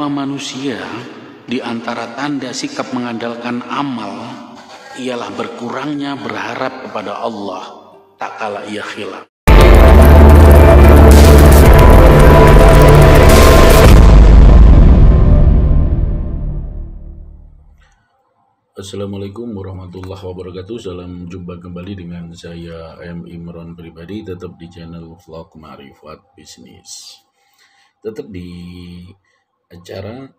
manusia, di antara tanda sikap mengandalkan amal ialah berkurangnya berharap kepada Allah tak kala ia khilaf. Assalamualaikum warahmatullahi wabarakatuh. Salam jumpa kembali dengan saya M. Imron pribadi, tetap di channel vlog Marifat Bisnis, tetap di acara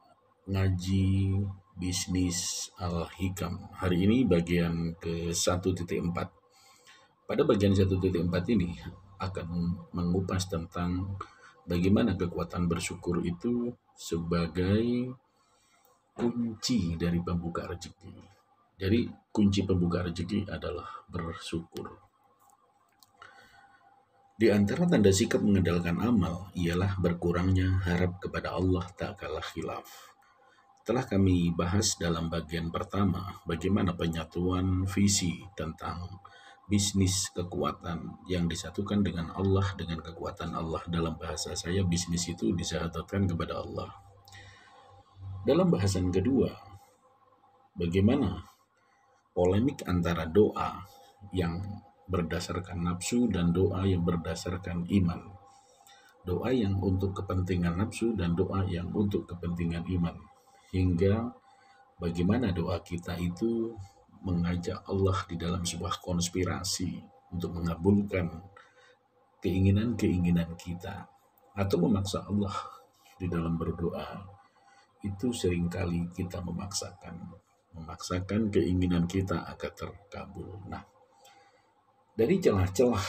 ngaji bisnis Al-Hikam. Hari ini bagian ke 1.4. Pada bagian 1.4 ini akan mengupas tentang bagaimana kekuatan bersyukur itu sebagai kunci dari pembuka rezeki. Jadi kunci pembuka rezeki adalah bersyukur. Di antara tanda sikap mengandalkan amal ialah berkurangnya harap kepada Allah tak kalah khilaf. Telah kami bahas dalam bagian pertama bagaimana penyatuan visi tentang bisnis kekuatan yang disatukan dengan Allah, dengan kekuatan Allah. Dalam bahasa saya, bisnis itu disyahadatkan kepada Allah. Dalam bahasan kedua, bagaimana polemik antara doa yang berdasarkan nafsu dan doa yang berdasarkan iman. Doa yang untuk kepentingan nafsu dan doa yang untuk kepentingan iman. Hingga bagaimana doa kita itu mengajak Allah di dalam sebuah konspirasi untuk mengabulkan keinginan-keinginan kita. Atau memaksa Allah di dalam berdoa. Itu seringkali kita memaksakan keinginan kita agar terkabul. Nah, dari celah-celah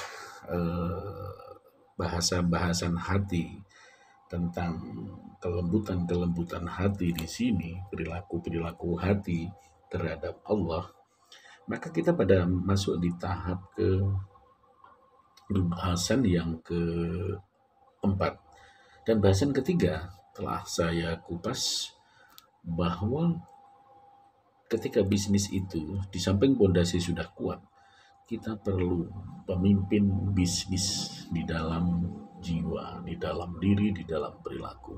bahasan hati tentang kelembutan hati di sini, perilaku hati terhadap Allah, maka kita pada masuk di tahap ke bahasan yang keempat. Dan bahasan ketiga telah saya kupas bahwa ketika bisnis itu di samping pondasi sudah kuat, kita perlu pemimpin bisnis di dalam jiwa, di dalam diri, di dalam perilaku.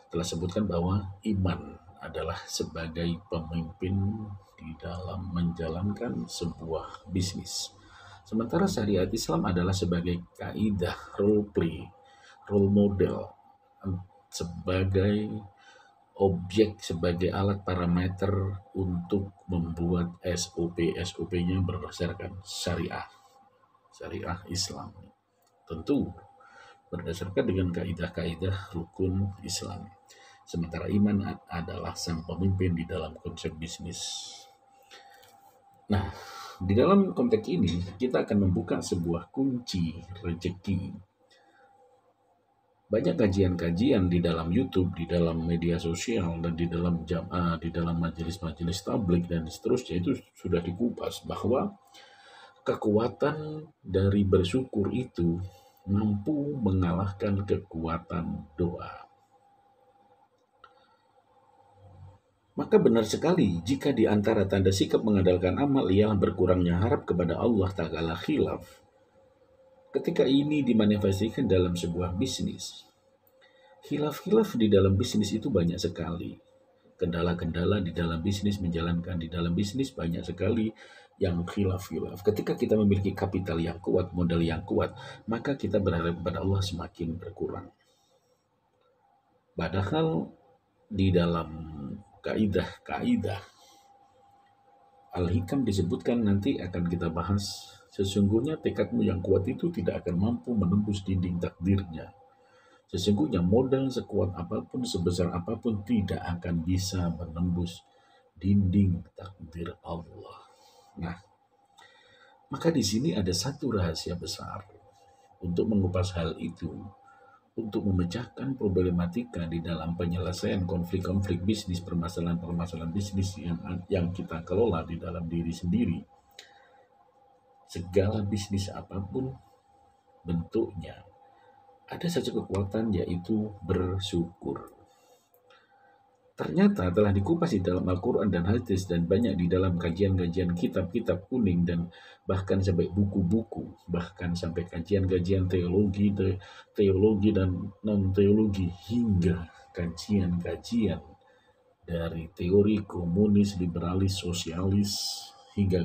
Telah sebutkan bahwa iman adalah sebagai pemimpin di dalam menjalankan sebuah bisnis. Sementara syariat Islam adalah sebagai kaidah role model, sebagai objek, sebagai alat parameter untuk membuat SOP-nya berdasarkan syariah Islam. Tentu berdasarkan dengan kaidah-kaidah rukun Islam. Sementara iman adalah sang pemimpin di dalam konsep bisnis. Nah, di dalam konteks ini kita akan membuka sebuah kunci rezeki. Banyak kajian-kajian di dalam YouTube, di dalam media sosial, dan di dalam di dalam majelis-majelis tabligh dan seterusnya itu sudah dikupas bahwa kekuatan dari bersyukur itu mampu mengalahkan kekuatan doa. Maka benar sekali jika di antara tanda sikap mengandalkan amal ialah berkurangnya harap kepada Allah tak kalah khilaf. Ketika ini dimanifestasikan dalam sebuah bisnis, khilaf-khilaf di dalam bisnis itu banyak sekali. Kendala-kendala di dalam bisnis, menjalankan di dalam bisnis banyak sekali yang khilaf-khilaf. Ketika kita memiliki kapital yang kuat, modal yang kuat, maka kita berharap kepada Allah semakin berkurang. Padahal di dalam kaidah Al-Hikam disebutkan, nanti akan kita bahas, sesungguhnya tekadmu yang kuat itu tidak akan mampu menembus dinding takdirnya. Sesungguhnya modal sekuat apapun, sebesar apapun tidak akan bisa menembus dinding takdir Allah. Nah, maka di sini ada satu rahasia besar untuk mengupas hal itu, untuk memecahkan problematika di dalam penyelesaian konflik-konflik bisnis, permasalahan-permasalahan bisnis yang kita kelola di dalam diri sendiri. Segala bisnis apapun bentuknya, ada satu kekuatan, yaitu bersyukur. Ternyata telah dikupas di dalam Al-Quran dan hadis, dan banyak di dalam kajian-kajian kitab-kitab kuning, dan bahkan sampai buku-buku, bahkan sampai kajian-kajian teologi dan non-teologi, hingga kajian-kajian dari teori komunis, liberalis, sosialis, hingga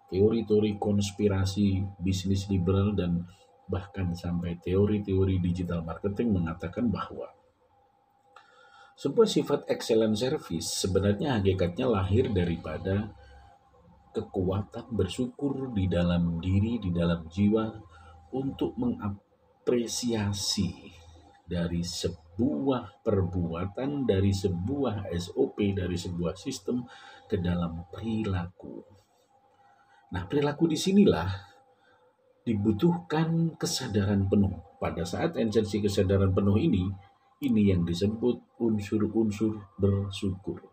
teori-teori konspirasi bisnis liberal, dan bahkan sampai teori-teori digital marketing mengatakan bahwa sebuah sifat excellent service sebenarnya hakikatnya lahir daripada kekuatan bersyukur di dalam diri, di dalam jiwa, untuk mengapresiasi dari sebuah perbuatan, dari sebuah SOP, dari sebuah sistem ke dalam perilaku. Nah, perilaku disinilah dibutuhkan kesadaran penuh. Pada saat esensi kesadaran penuh ini yang disebut unsur-unsur bersyukur.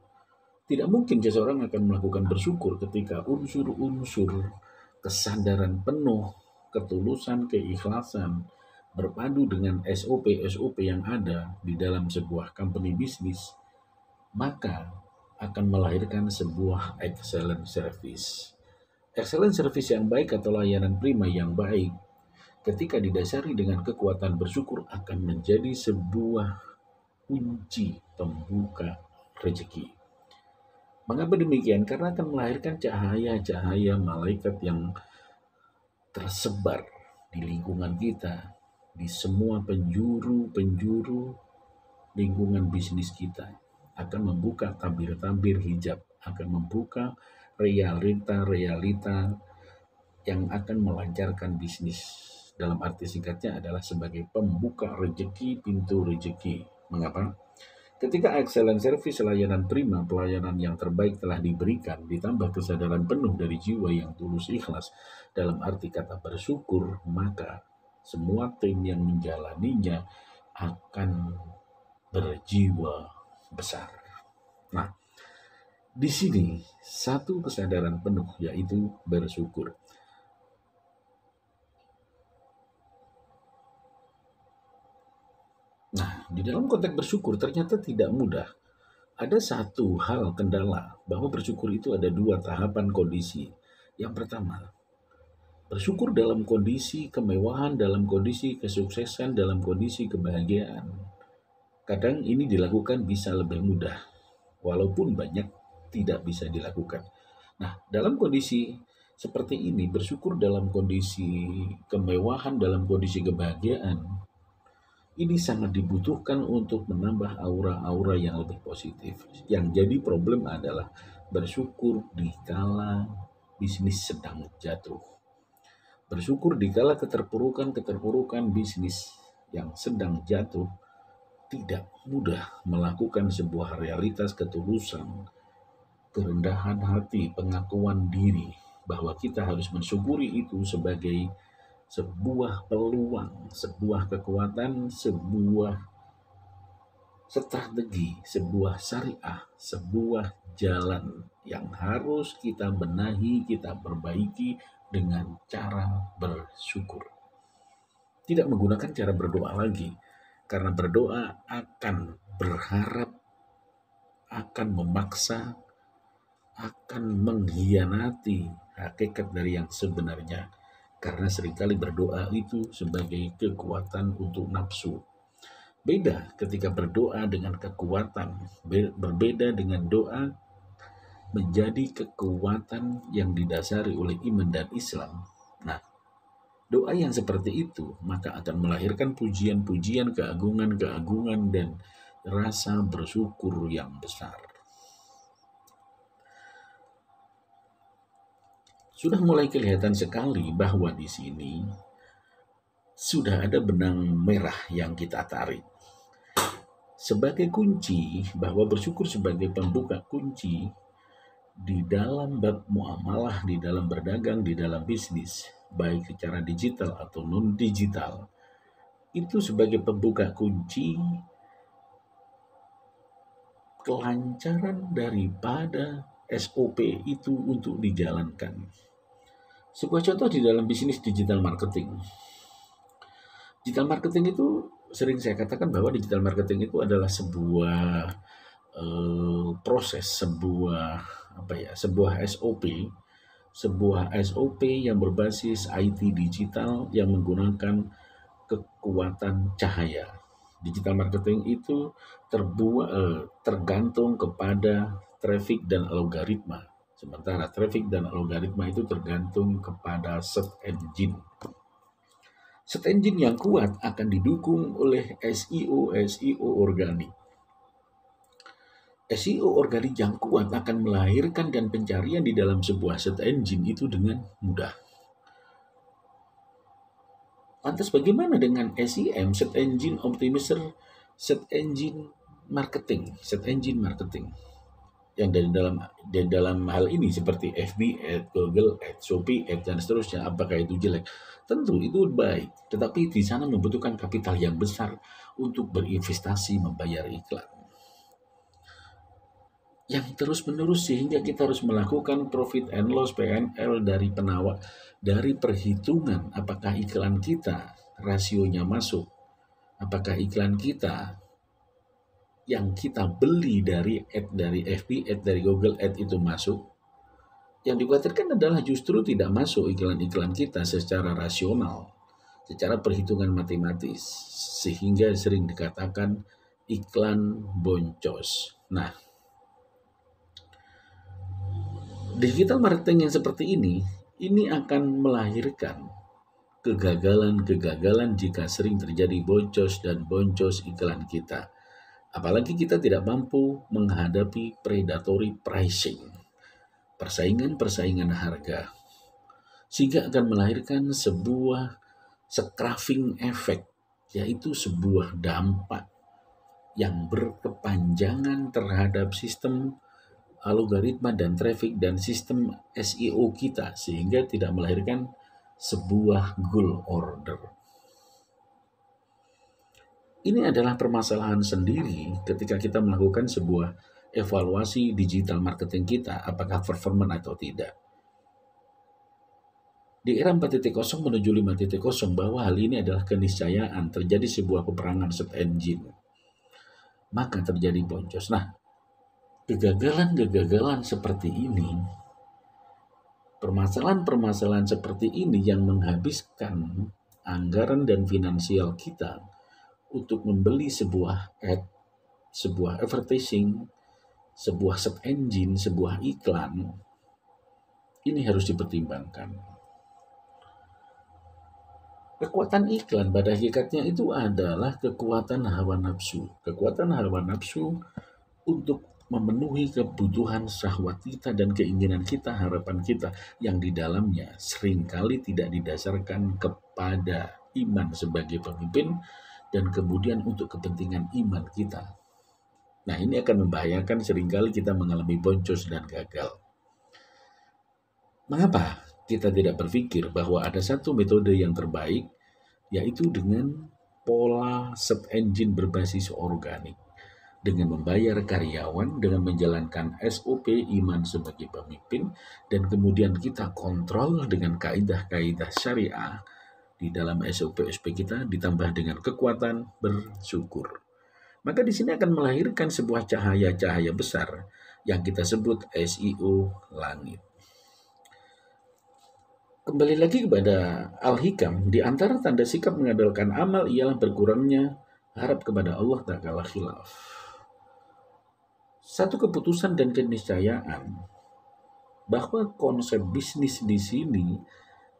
Tidak mungkin seseorang akan melakukan bersyukur ketika unsur-unsur kesadaran penuh, ketulusan, keikhlasan berpadu dengan SOP-SOP yang ada di dalam sebuah company bisnis, maka akan melahirkan sebuah excellent service. Excellent service yang baik atau layanan prima yang baik ketika didasari dengan kekuatan bersyukur akan menjadi sebuah kunci pembuka rezeki. Mengapa demikian? Karena akan melahirkan cahaya-cahaya malaikat yang tersebar di lingkungan kita, di semua penjuru-penjuru lingkungan bisnis kita, akan membuka tabir-tabir hijab, akan membuka realita-realita yang akan melancarkan bisnis. Dalam arti singkatnya adalah sebagai pembuka rezeki, pintu rezeki. Mengapa? Ketika excellent service, layanan prima, pelayanan yang terbaik telah diberikan, ditambah kesadaran penuh dari jiwa yang tulus ikhlas dalam arti kata bersyukur, maka semua tim yang menjalaninya akan berjiwa besar. Nah, di sini satu kesadaran penuh yaitu bersyukur. Nah, di dalam konteks bersyukur ternyata tidak mudah. Ada satu hal kendala bahwa bersyukur itu ada dua tahapan kondisi. Yang pertama, bersyukur dalam kondisi kemewahan, dalam kondisi kesuksesan, dalam kondisi kebahagiaan. Kadang ini dilakukan bisa lebih mudah, walaupun banyak tidak bisa dilakukan. Nah, dalam kondisi seperti ini, bersyukur dalam kondisi kemewahan, dalam kondisi kebahagiaan, ini sangat dibutuhkan untuk menambah aura-aura yang lebih positif. Yang jadi problem adalah bersyukur di kala bisnis sedang jatuh. Bersyukur di kala keterpurukan bisnis yang sedang jatuh, tidak mudah melakukan sebuah realitas ketulusan, kerendahan hati, pengakuan diri, bahwa kita harus mensyukuri itu sebagai sebuah peluang, sebuah kekuatan, sebuah strategi, sebuah syariah, sebuah jalan yang harus kita benahi, kita perbaiki dengan cara bersyukur. Tidak menggunakan cara berdoa lagi, karena berdoa akan berharap, akan memaksa, akan mengkhianati hakikat dari yang sebenarnya. Karena seringkali berdoa itu sebagai kekuatan untuk nafsu. Beda ketika berdoa dengan kekuatan, berbeda dengan doa menjadi kekuatan yang didasari oleh iman dan Islam. Nah, doa yang seperti itu maka akan melahirkan pujian-pujian, keagungan-keagungan, dan rasa bersyukur yang besar. Sudah mulai kelihatan sekali bahwa di sini sudah ada benang merah yang kita tarik. Sebagai kunci, bahwa bersyukur sebagai pembuka kunci di dalam bab muamalah, di dalam berdagang, di dalam bisnis, baik secara digital atau non-digital, itu sebagai pembuka kunci kelancaran daripada SOP itu untuk dijalankan. Sebuah contoh di dalam bisnis digital marketing. Digital marketing itu sering saya katakan bahwa digital marketing itu adalah sebuah proses, sebuah SOP yang berbasis IT digital yang menggunakan kekuatan cahaya. Digital marketing itu tergantung kepada traffic dan algoritma. Sementara traffic dan algoritma itu tergantung kepada search engine. Search engine yang kuat akan didukung oleh SEO organik. SEO organik yang kuat akan melahirkan dan pencarian di dalam sebuah search engine itu dengan mudah. Lantas bagaimana dengan SEM, Search Engine Optimizer, Search Engine Marketing, yang dari dalam hal ini seperti FB Ads, Google Ads, Shopee Ads, dan seterusnya, apakah itu jelek? Tentu itu baik, tetapi di sana membutuhkan kapital yang besar untuk berinvestasi membayar iklan yang terus-menerus, sehingga kita harus melakukan profit and loss PNL dari perhitungan apakah iklan kita rasionya masuk, apakah iklan kita yang kita beli dari FB Ad, dari Google Ad itu masuk. Yang dikhawatirkan adalah justru tidak masuk iklan-iklan kita secara rasional, secara perhitungan matematis, sehingga sering dikatakan iklan boncos. Nah, digital marketing yang seperti ini akan melahirkan kegagalan jika sering terjadi boncos iklan kita. Apalagi kita tidak mampu menghadapi predatory pricing, persaingan harga, sehingga akan melahirkan sebuah scruffing effect, yaitu sebuah dampak yang berkepanjangan terhadap sistem algoritma dan traffic dan sistem SEO kita, sehingga tidak melahirkan sebuah goal order. Ini adalah permasalahan sendiri ketika kita melakukan sebuah evaluasi digital marketing kita, apakah performan atau tidak. Di era 4.0 menuju 5.0, bahwa hal ini adalah keniscayaan, terjadi sebuah peperangan search engine, maka terjadi boncos. Nah, kegagalan seperti ini, permasalahan seperti ini yang menghabiskan anggaran dan finansial kita untuk membeli sebuah ad, sebuah advertising, sebuah search engine, sebuah iklan, ini harus dipertimbangkan. Kekuatan iklan pada hakikatnya itu adalah kekuatan hawa nafsu. Kekuatan hawa nafsu untuk memenuhi kebutuhan syahwat kita dan keinginan kita, harapan kita, yang di dalamnya seringkali tidak didasarkan kepada iman sebagai pemimpin dan kemudian untuk kepentingan iman kita. Nah, ini akan membahayakan, seringkali kita mengalami boncos dan gagal. Mengapa kita tidak berpikir bahwa ada satu metode yang terbaik, yaitu dengan pola search engine berbasis organik, dengan membayar karyawan, dengan menjalankan SOP iman sebagai pemimpin, dan kemudian kita kontrol dengan kaidah-kaidah syariah di dalam SOP kita, ditambah dengan kekuatan bersyukur. Maka di sini akan melahirkan sebuah cahaya-cahaya besar yang kita sebut SEO langit. Kembali lagi kepada Al-Hikam, di antara tanda sikap mengandalkan amal ialah berkurangnya harap kepada Allah tak kalah khilaf. Satu keputusan dan keniscayaan bahwa konsep bisnis di sini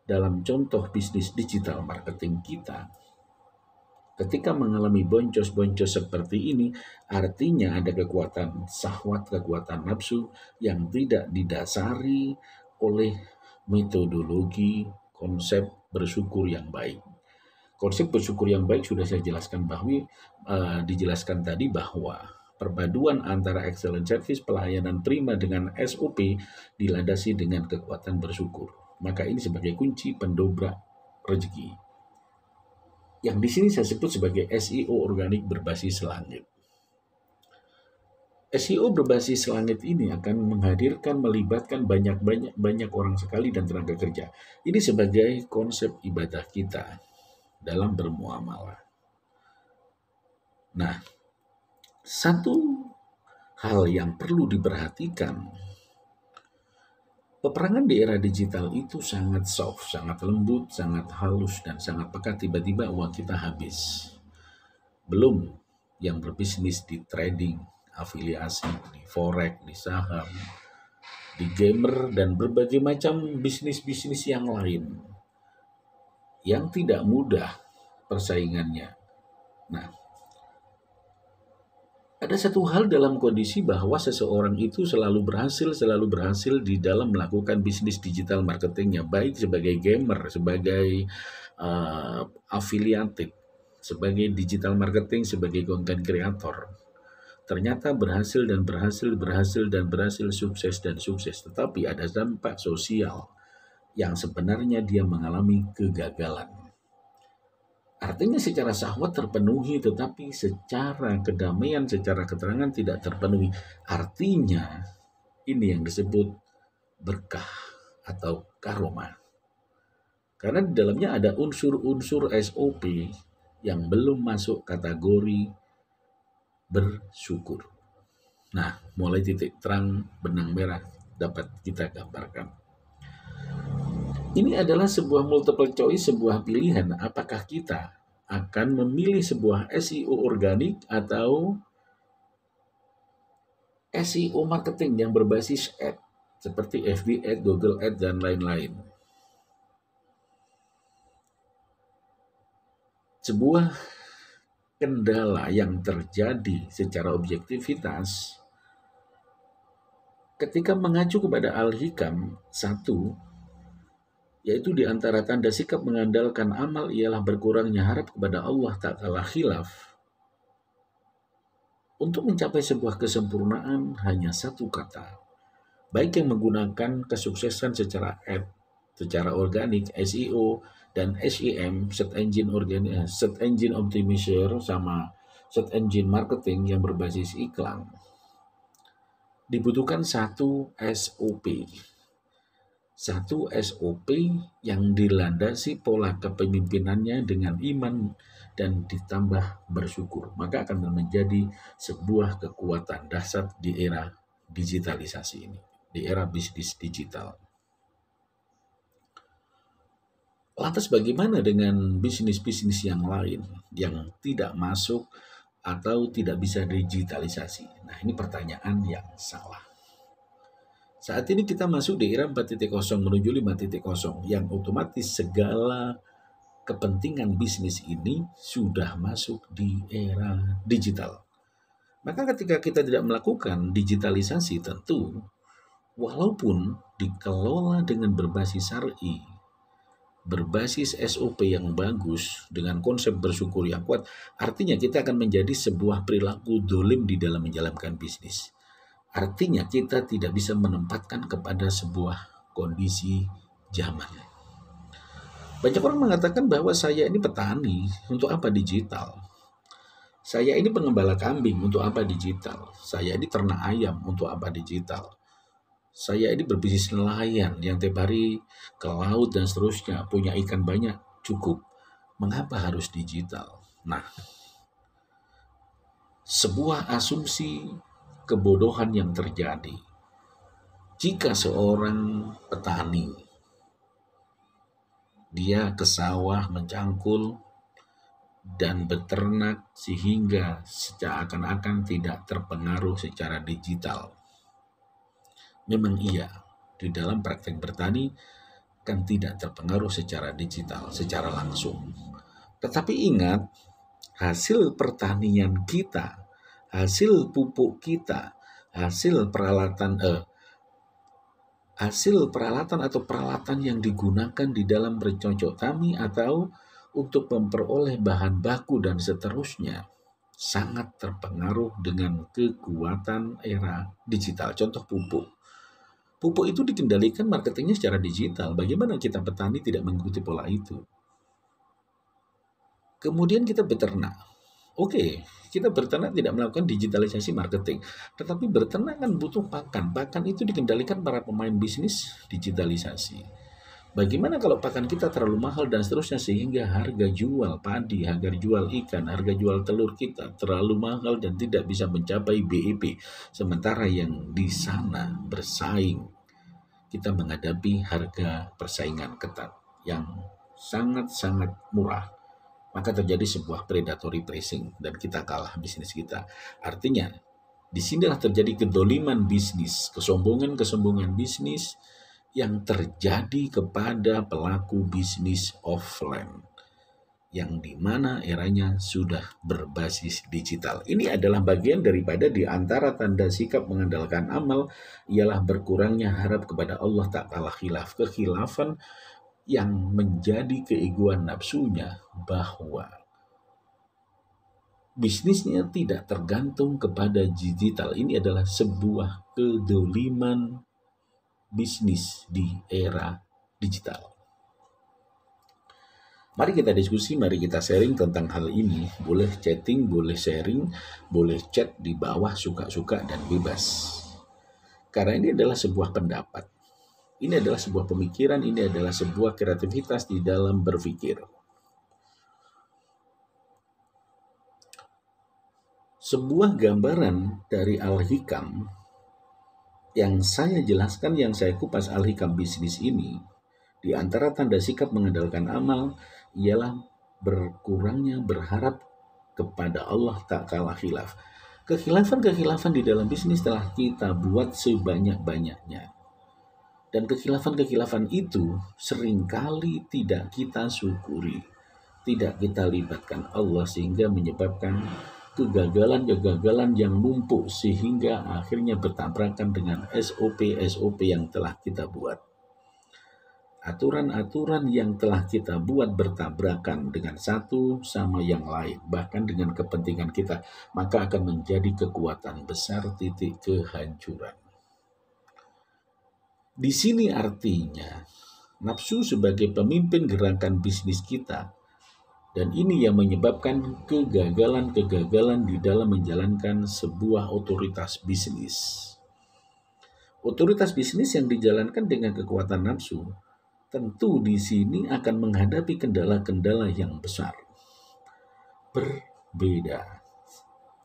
dalam contoh bisnis digital marketing kita, ketika mengalami boncos-boncos seperti ini, artinya ada kekuatan syahwat, kekuatan nafsu yang tidak didasari oleh metodologi konsep bersyukur yang baik. Konsep bersyukur yang baik sudah saya jelaskan dijelaskan tadi bahwa perpaduan antara excellent service, pelayanan prima dengan SOP dilandasi dengan kekuatan bersyukur. Maka ini sebagai kunci pendobrak rezeki. Yang di sini saya sebut sebagai SEO organik berbasis langit. SEO berbasis langit ini akan melibatkan banyak orang sekali dan tenaga kerja. Ini sebagai konsep ibadah kita dalam bermuamalah. Nah, satu hal yang perlu diperhatikan, peperangan di era digital itu sangat soft, sangat lembut, sangat halus, dan sangat pekat. Tiba-tiba uang kita habis. Belum yang berbisnis di trading, afiliasi, di forex, di saham, di gamer, dan berbagai macam bisnis-bisnis yang lain yang tidak mudah persaingannya. Nah, ada satu hal dalam kondisi bahwa seseorang itu selalu berhasil di dalam melakukan bisnis digital marketingnya, baik sebagai gamer, sebagai afiliatif, sebagai digital marketing, sebagai content creator. Ternyata berhasil dan berhasil, sukses dan sukses. Tetapi ada dampak sosial yang sebenarnya dia mengalami kegagalan. Artinya secara syahwat terpenuhi, tetapi secara kedamaian, secara keterangan tidak terpenuhi. Artinya ini yang disebut berkah atau karomah. Karena di dalamnya ada unsur-unsur SOP yang belum masuk kategori bersyukur. Nah, mulai titik terang benang merah dapat kita gambarkan. Ini adalah sebuah multiple choice, sebuah pilihan. Apakah kita akan memilih sebuah SEO organik atau SEO marketing yang berbasis ad, seperti FB ad, Google ad, dan lain-lain. Sebuah kendala yang terjadi secara objektivitas ketika mengacu kepada Al-Hikam 1, yaitu di antara tanda sikap mengandalkan amal ialah berkurangnya harap kepada Allah tak kalah khilaf. Untuk mencapai sebuah kesempurnaan hanya satu kata, baik yang menggunakan kesuksesan secara ad, secara organik, SEO, dan SEM, Search Engine Optimizer, sama Search Engine Marketing yang berbasis iklan. Dibutuhkan satu SOP. Satu SOP yang dilandasi pola kepemimpinannya dengan iman dan ditambah bersyukur. Maka akan menjadi sebuah kekuatan dahsyat di era digitalisasi ini, di era bisnis digital. Lantas bagaimana dengan bisnis-bisnis yang lain yang tidak masuk atau tidak bisa digitalisasi? Nah, ini pertanyaan yang salah. Saat ini kita masuk di era 4.0 menuju 5.0 yang otomatis segala kepentingan bisnis ini sudah masuk di era digital. Maka ketika kita tidak melakukan digitalisasi, tentu walaupun dikelola dengan berbasis syar'i, berbasis SOP yang bagus, dengan konsep bersyukur yang kuat, artinya kita akan menjadi sebuah perilaku dolim di dalam menjalankan bisnis. Artinya kita tidak bisa menempatkan kepada sebuah kondisi zaman. Banyak orang mengatakan bahwa saya ini petani, untuk apa digital? Saya ini pengembala kambing, untuk apa digital? Saya ini ternak ayam, untuk apa digital? Saya ini berbisnis nelayan yang tiap hari ke laut dan seterusnya, punya ikan banyak, cukup. Mengapa harus digital? Nah, sebuah asumsi kebodohan yang terjadi jika seorang petani dia ke sawah mencangkul dan beternak sehingga seakan-akan tidak terpengaruh secara digital. Memang iya, di dalam praktek bertani kan tidak terpengaruh secara digital, secara langsung. Tetapi ingat, hasil pertanian kita, hasil pupuk kita, hasil peralatan atau peralatan yang digunakan di dalam bercocok tani atau untuk memperoleh bahan baku dan seterusnya sangat terpengaruh dengan kekuatan era digital. Contoh pupuk. Pupuk itu dikendalikan marketingnya secara digital. Bagaimana kita petani tidak mengikuti pola itu? Kemudian kita beternak. Oke, kita berternak tidak melakukan digitalisasi marketing. Tetapi berternak kan butuh pakan. Pakan itu dikendalikan para pemain bisnis digitalisasi. Bagaimana kalau pakan kita terlalu mahal dan seterusnya sehingga harga jual padi, harga jual ikan, harga jual telur kita terlalu mahal dan tidak bisa mencapai BEP. Sementara yang di sana bersaing, kita menghadapi harga persaingan ketat yang sangat-sangat murah. maka terjadi sebuah predatory pricing dan kita kalah bisnis kita. Artinya, disinilah terjadi kedoliman bisnis, kesombongan bisnis yang terjadi kepada pelaku bisnis offline, yang dimana eranya sudah berbasis digital. Ini adalah bagian daripada di antara tanda sikap mengandalkan amal, ialah berkurangnya harap kepada Allah tak kalah khilaf. Kekhilafan yang menjadi keegoan nafsunya bahwa bisnisnya tidak tergantung kepada digital. Ini adalah sebuah kedoliman bisnis di era digital. Mari kita diskusi, mari kita sharing tentang hal ini. Boleh chatting, boleh sharing, boleh chat di bawah suka-suka dan bebas. Karena ini adalah sebuah pendapat. Ini adalah sebuah pemikiran, ini adalah sebuah kreativitas di dalam berpikir. Sebuah gambaran dari Al-Hikam yang saya jelaskan, yang saya kupas Al-Hikam bisnis ini, di antara tanda sikap mengandalkan amal ialah berkurangnya berharap kepada Allah tak kalah khilaf. Kekhilafan di dalam bisnis telah kita buat sebanyak-banyaknya. Dan kekhilafan itu seringkali tidak kita syukuri, tidak kita libatkan Allah, sehingga menyebabkan kegagalan yang numpuk sehingga akhirnya bertabrakan dengan SOP yang telah kita buat. Aturan-aturan yang telah kita buat bertabrakan dengan satu sama yang lain, bahkan dengan kepentingan kita, maka akan menjadi kekuatan besar titik kehancuran. Di sini artinya nafsu sebagai pemimpin gerakan bisnis kita, dan ini yang menyebabkan kegagalan di dalam menjalankan sebuah otoritas bisnis. Otoritas bisnis yang dijalankan dengan kekuatan nafsu, tentu di sini akan menghadapi kendala-kendala yang besar. Berbeda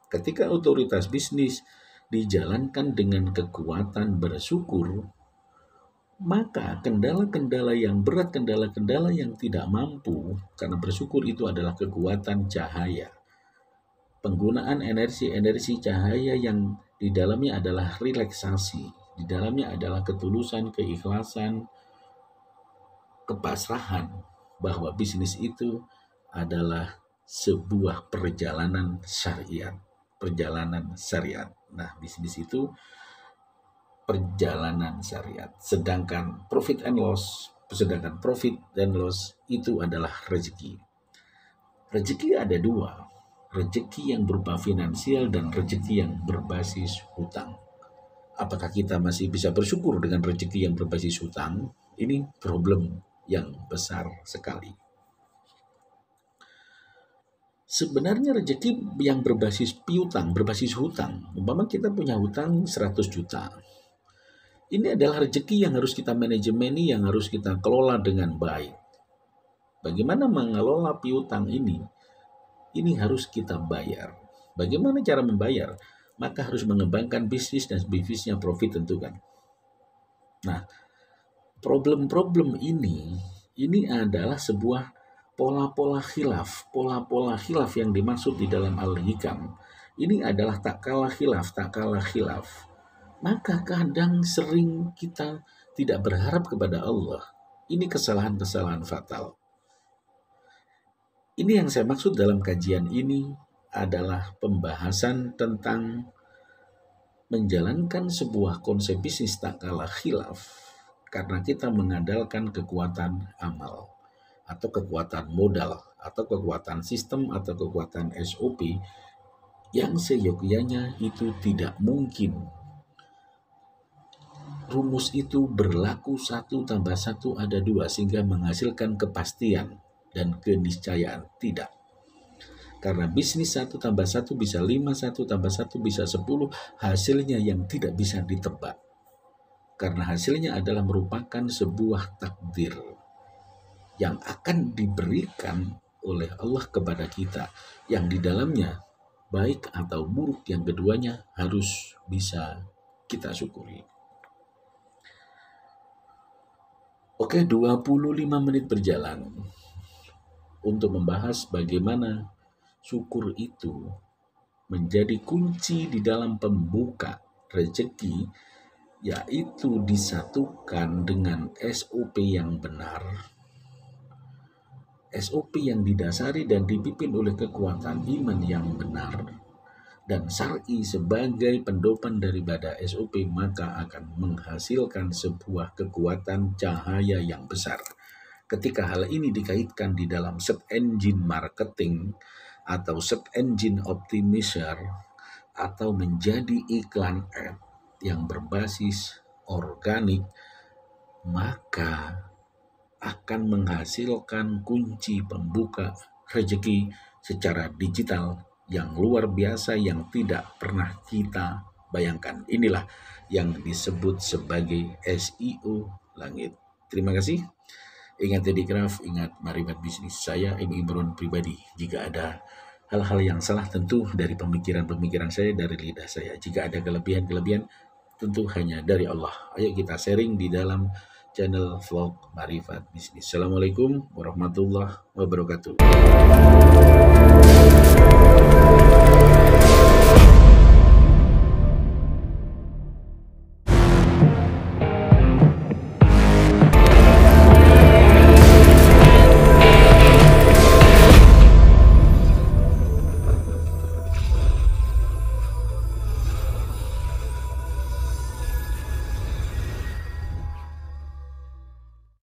ketika otoritas bisnis dijalankan dengan kekuatan bersyukur, maka kendala-kendala yang berat, kendala-kendala yang tidak mampu, karena bersyukur itu adalah kekuatan cahaya. Penggunaan energi cahaya yang di dalamnya adalah relaksasi, di dalamnya adalah ketulusan, keikhlasan, kepasrahan, bahwa bisnis itu adalah sebuah perjalanan syariat. Nah, bisnis itu perjalanan syariat. Sedangkan profit and loss itu adalah rezeki. Rezeki ada dua, rezeki yang berupa finansial dan rezeki yang berbasis hutang. Apakah kita masih bisa bersyukur dengan rezeki yang berbasis hutang? Ini problem yang besar sekali. Sebenarnya rezeki yang berbasis hutang, umpama kita punya hutang 100 juta. Ini adalah rezeki yang harus kita manajemeni, yang harus kita kelola dengan baik. Bagaimana mengelola piutang ini? Ini harus kita bayar. Bagaimana cara membayar? Maka harus mengembangkan bisnis, dan bisnisnya profit tentu kan. Nah, problem-problem ini adalah sebuah pola-pola khilaf yang dimaksud di dalam Al-Hikam. Ini adalah tak kalah khilaf. Maka kadang sering kita tidak berharap kepada Allah. Ini kesalahan-kesalahan fatal. Ini yang saya maksud dalam kajian ini adalah pembahasan tentang menjalankan sebuah konsep bisnis tak kalah khilaf, karena kita mengandalkan kekuatan amal, atau kekuatan modal, atau kekuatan sistem, atau kekuatan SOP yang seyogyanya itu tidak mungkin. Rumus itu berlaku 1 tambah 1 ada 2 sehingga menghasilkan kepastian dan keniscayaan. Tidak. Karena bisnis 1 tambah 1 bisa 5, 1 tambah 1 bisa 10, hasilnya yang tidak bisa ditebak. Karena hasilnya adalah merupakan sebuah takdir yang akan diberikan oleh Allah kepada kita, yang di dalamnya baik atau buruk, yang keduanya harus bisa kita syukuri. Oke, 25 menit berjalan. untuk membahas bagaimana syukur itu menjadi kunci di dalam pembuka rezeki, yaitu disatukan dengan SOP yang benar, SOP yang didasari dan dipimpin oleh kekuatan iman yang benar, dan syar'i sebagai pendopan daripada SOP, maka akan menghasilkan sebuah kekuatan cahaya yang besar. Ketika hal ini dikaitkan di dalam search engine marketing atau search engine optimizer atau menjadi iklan ad yang berbasis organik, maka akan menghasilkan kunci pembuka rezeki secara digital yang luar biasa yang tidak pernah kita bayangkan. Inilah yang disebut sebagai SEO langit. Terima kasih. Ingat Edikraf, ingat Maribat Bisnis. Saya Imron pribadi. Jika ada hal-hal yang salah, tentu dari pemikiran-pemikiran saya, dari lidah saya. Jika ada kelebihan-kelebihan, tentu hanya dari Allah. Ayo kita sharing di dalam channel vlog Marifat Bisnis. Assalamualaikum warahmatullahi wabarakatuh.